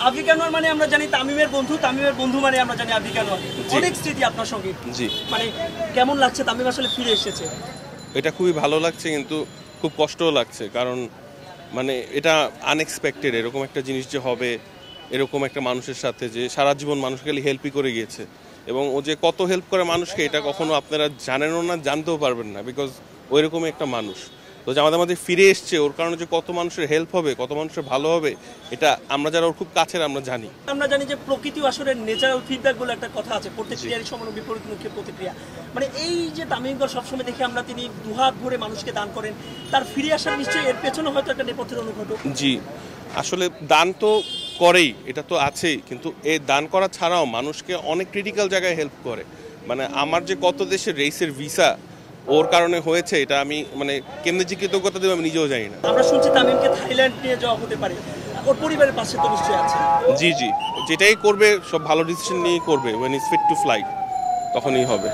আবিক আনোয়ার মানে আমরা জানি তামিমের বন্ধু মানে আমরা জানি আবিক আনোয়ার। অনেক স্মৃতি আপনার সঙ্গে। জি, মানে কেমন লাগছে তামিম আসলে ফিরে এসেছে? এটা খুবই ভালো লাগছে, কিন্তু খুব কষ্টও লাগছে, কারণ মানে এটা আনএক্সপেক্টেড, এরকম একটা জিনিস যে হবে, এরকম একটা মানুষের সাথে যে সারা জীবন মানুষকে খালি হেল্পই করে গিয়েছে, এবং ও যে কত হেল্প করে মানুষকে এটা কখনো আপনারা জানেনও না, জানতেও পারবেন না, বিকজ ওইরকমই একটা মানুষ। তো যে আমাদের মাঝে ফিরে এসছে, ওর কারণে যে কত মানুষের হেল্প হবে, কত মানুষের ভালো হবে, এটা আমরা যারা ওর খুব কাছের আমরা জানি। আমরা জানি যে প্রকৃতি আসলে ন্যাচারাল ফিডব্যাক বলে একটা কথা আছে, প্রতিক্রিয়ারই সমান বিপরীতমুখী প্রতিক্রিয়া। মানে এই যে তামিম ইকবাল সবসময় দেখি আমরা তিনি দুহাত ভরে মানুষকে দান করেন, তার ফিরে আসার নিশ্চয়ই এর পেছনে হয়তো একটা নেপথ্যের অনুঘটক। জি, আসলে দান তো করেই, এটা তো আছেই, কিন্তু এই দান করা ছাড়াও মানুষকে অনেক ক্রিটিক্যাল জায়গায় হেল্প করে। মানে আমার যে কত দেশের রেসের ভিসা ওর কারণে হয়েছে, এটা আমি মানে কেমনে যে কৃতজ্ঞতা দেবো আমি নিজেও জানি না। আমরা শুনছি তামিমকে থাইল্যান্ড নিয়ে যাওয়া হতে পারে, ওর পরিবারের পাশে তো নিশ্চয়ই আছে। জি জি, যেটাই করবে সব ভালো ডিসিশন নিয়েই করবে, when is fit to fly তখনই হবে।